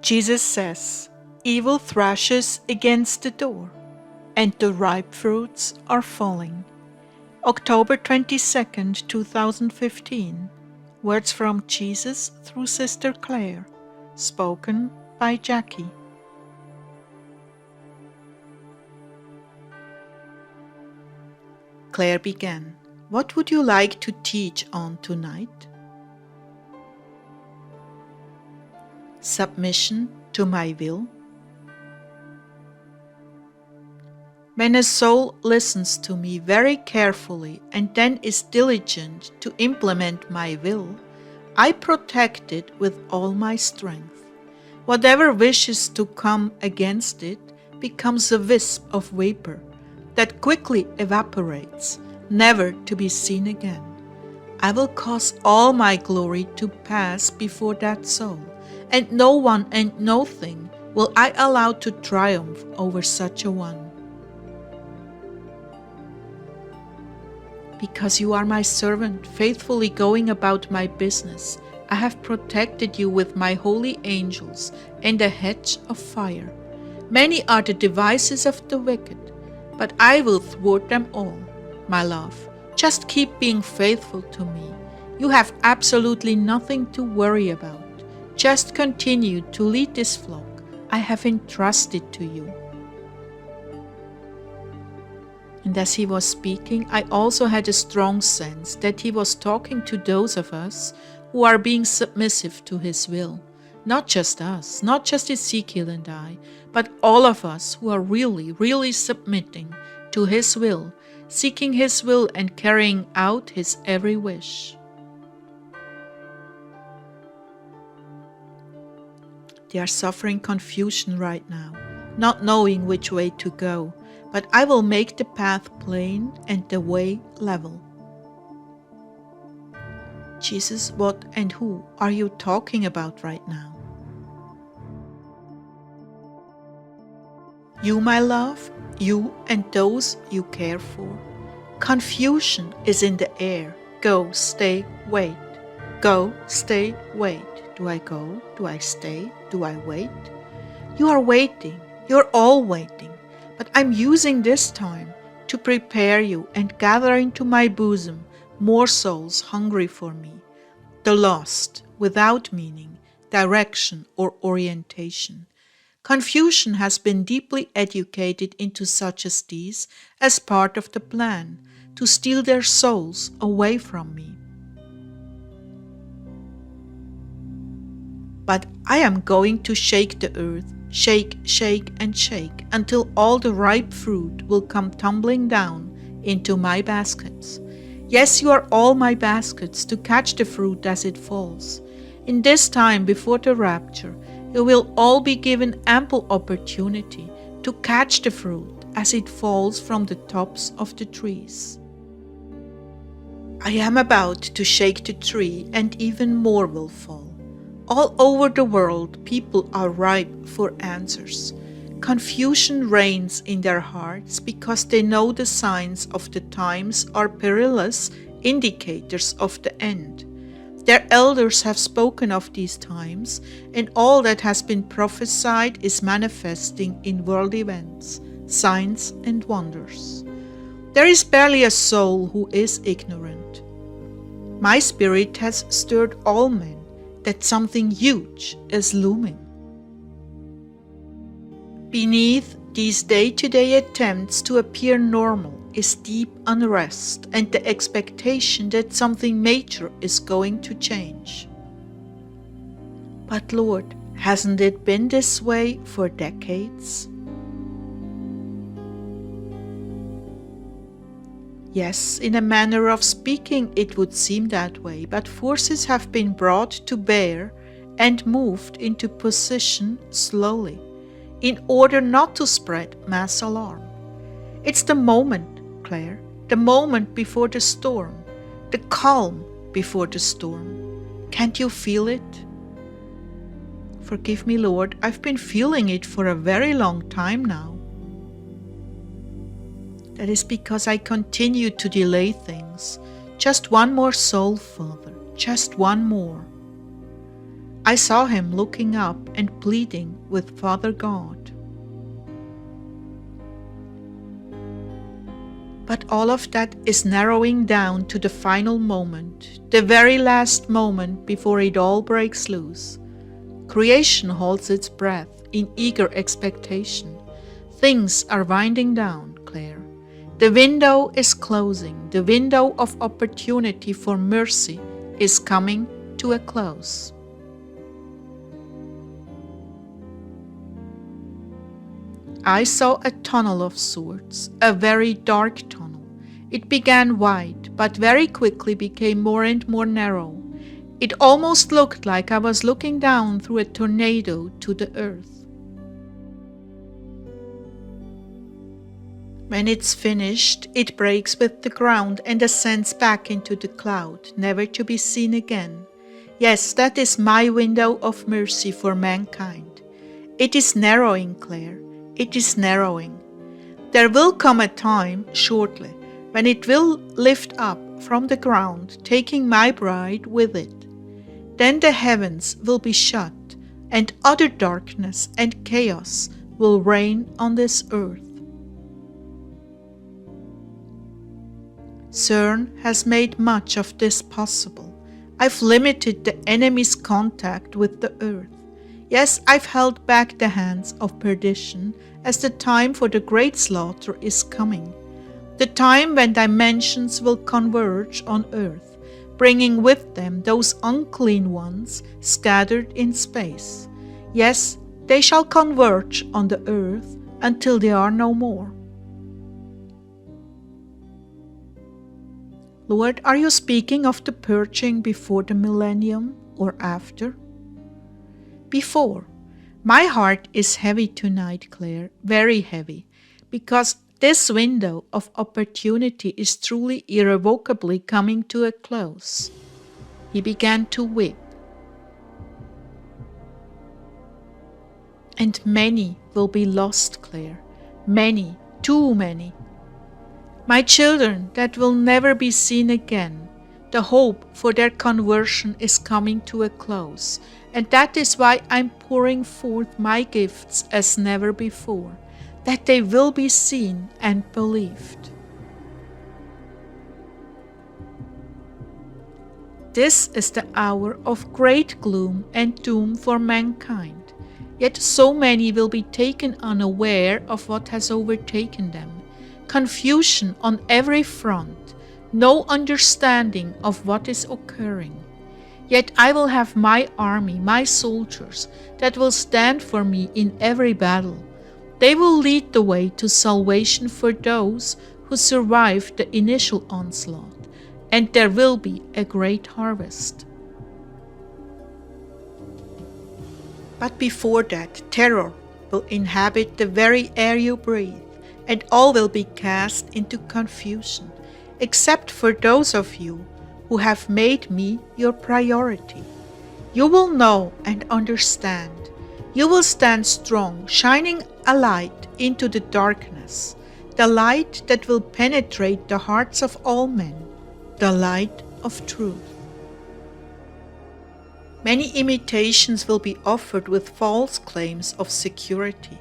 Jesus says, "Evil thrashes against the door, and the ripe fruits are falling." October 22nd, 2015. Words from Jesus through Sister Clare. Spoken by Jackie. Clare began, "What would you like to teach on tonight?" Submission to my will. When a soul listens to me very carefully and then is diligent to implement my will, I protect it with all my strength. Whatever wishes to come against it becomes a wisp of vapor that quickly evaporates, never to be seen again. I will cause all my glory to pass before that soul, and no one and nothing will I allow to triumph over such a one. Because you are my servant, faithfully going about my business, I have protected you with my holy angels and a hedge of fire. Many are the devices of the wicked, but I will thwart them all. My love, just keep being faithful to me. You have absolutely nothing to worry about. Just continue to lead this flock I have entrusted to you. And as he was speaking, I also had a strong sense that he was talking to those of us who are being submissive to his will. Not just us, not just Ezekiel and I, but all of us who are really submitting to his will, seeking his will and carrying out his every wish. They are suffering confusion right now, not knowing which way to go, but I will make the path plain and the way level. Jesus, what and who are you talking about right now? You, my love, you and those you care for. Confusion is in the air. Go, stay, wait. Go, stay, wait. Do I go? Do I stay? Do I wait? You are waiting. You're all waiting. But I'm using this time to prepare you and gather into my bosom more souls hungry for me, the lost, without meaning, direction, or orientation. Confusion has been deeply educated into such as these as part of the plan to steal their souls away from me. But I am going to shake the earth, shake, shake, and shake, until all the ripe fruit will come tumbling down into my baskets. Yes, you are all my baskets to catch the fruit as it falls. In this time before the rapture, you will all be given ample opportunity to catch the fruit as it falls from the tops of the trees. I am about to shake the tree, and even more will fall. All over the world, people are ripe for answers. Confusion reigns in their hearts because they know the signs of the times are perilous indicators of the end. Their elders have spoken of these times, and all that has been prophesied is manifesting in world events, signs, and wonders. There is barely a soul who is ignorant. My spirit has stirred all men that something huge is looming. Beneath these day-to-day attempts to appear normal is deep unrest and the expectation that something major is going to change. But Lord, hasn't it been this way for decades? Yes, in a manner of speaking it would seem that way, but forces have been brought to bear and moved into position slowly, in order not to spread mass alarm. It's the moment, Clare, the moment before the storm, the calm before the storm. Can't you feel it? Forgive me, Lord, I've been feeling it for a very long time now. That is because I continue to delay things. Just one more soul, Father, just one more. I saw him looking up and pleading with Father God. But all of that is narrowing down to the final moment, the very last moment before it all breaks loose. Creation holds its breath in eager expectation. Things are winding down, Clare. The window is closing. The window of opportunity for mercy is coming to a close. I saw a tunnel of sorts, a very dark tunnel. It began wide, but very quickly became more and more narrow. It almost looked like I was looking down through a tornado to the earth. When it's finished, it breaks with the ground and ascends back into the cloud, never to be seen again. Yes, that is my window of mercy for mankind. It is narrowing, Clare. It is narrowing. There will come a time, shortly, when it will lift up from the ground, taking my bride with it. Then the heavens will be shut, and utter darkness and chaos will reign on this earth. CERN has made much of this possible. I've limited the enemy's contact with the earth. Yes, I've held back the hands of perdition as the time for the great slaughter is coming. The time when dimensions will converge on earth, bringing with them those unclean ones scattered in space. Yes, they shall converge on the earth until they are no more. Lord, are you speaking of the purging before the millennium or after? Before. My heart is heavy tonight, Clare, very heavy, because this window of opportunity is truly irrevocably coming to a close. He began to weep. And many will be lost, Clare, many, too many. My children that will never be seen again. The hope for their conversion is coming to a close, and that is why I'm pouring forth my gifts as never before, that they will be seen and believed. This is the hour of great gloom and doom for mankind, yet so many will be taken unaware of what has overtaken them. Confusion on every front, no understanding of what is occurring. Yet I will have my army, my soldiers, that will stand for me in every battle. They will lead the way to salvation for those who survived the initial onslaught, and there will be a great harvest. But before that, terror will inhabit the very air you breathe, and all will be cast into confusion, except for those of you who have made me your priority. You will know and understand. You will stand strong, shining a light into the darkness, the light that will penetrate the hearts of all men, the light of truth. Many imitations will be offered with false claims of security.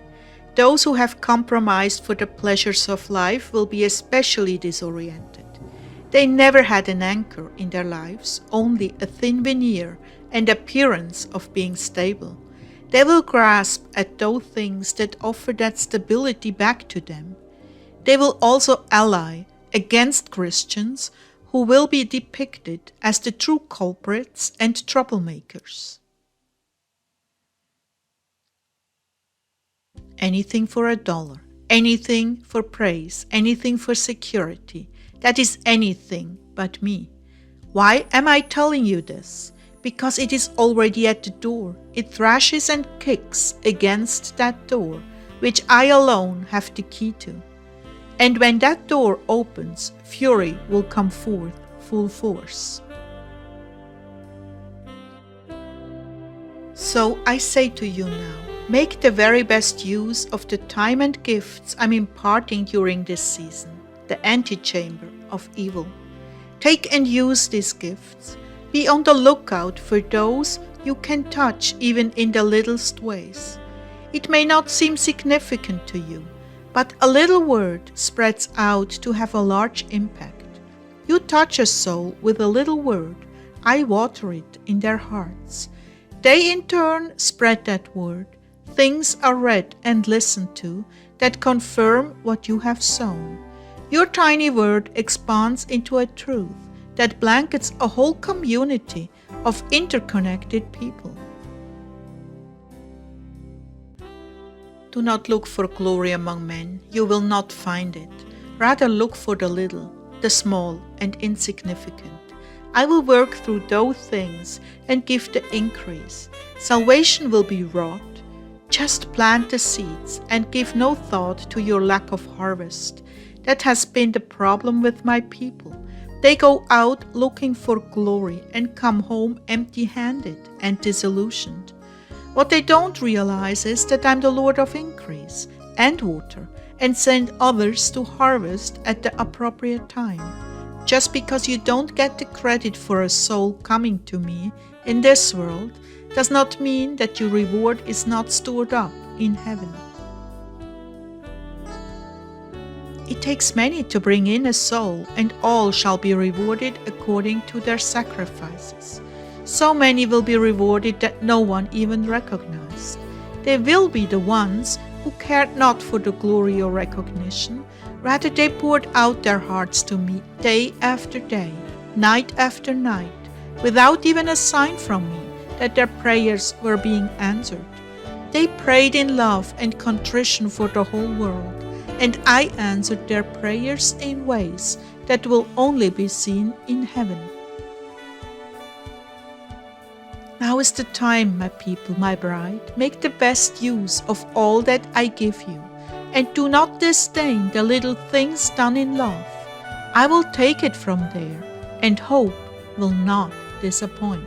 Those who have compromised for the pleasures of life will be especially disoriented. They never had an anchor in their lives, only a thin veneer and appearance of being stable. They will grasp at those things that offer that stability back to them. They will also ally against Christians who will be depicted as the true culprits and troublemakers. Anything for $1, anything for praise, anything for security. That is anything but me. Why am I telling you this? Because it is already at the door. It thrashes and kicks against that door, which I alone have the key to. And when that door opens, fury will come forth full force. So I say to you now, make the very best use of the time and gifts I'm imparting during this season, the Antichamber of Evil. Take and use these gifts. Be on the lookout for those you can touch even in the littlest ways. It may not seem significant to you, but a little word spreads out to have a large impact. You touch a soul with a little word, I water it in their hearts. They in turn spread that word. Things are read and listened to that confirm what you have sown. Your tiny word expands into a truth that blankets a whole community of interconnected people. Do not look for glory among men, you will not find it. Rather look for the little, the small and insignificant. I will work through those things and give the increase. Salvation will be wrought. Just plant the seeds and give no thought to your lack of harvest. That has been the problem with my people. They go out looking for glory and come home empty-handed and disillusioned. What they don't realize is that I'm the Lord of increase and water and send others to harvest at the appropriate time. Just because you don't get the credit for a soul coming to me in this world does not mean that your reward is not stored up in heaven. It takes many to bring in a soul, and all shall be rewarded according to their sacrifices. So many will be rewarded that no one even recognized. They will be the ones who cared not for the glory or recognition. Rather, they poured out their hearts to me day after day, night after night, without even a sign from me that their prayers were being answered. They prayed in love and contrition for the whole world, and I answered their prayers in ways that will only be seen in heaven. Now is the time, my people, my bride. Make the best use of all that I give you, and do not disdain the little things done in love. I will take it from there, and hope will not disappoint.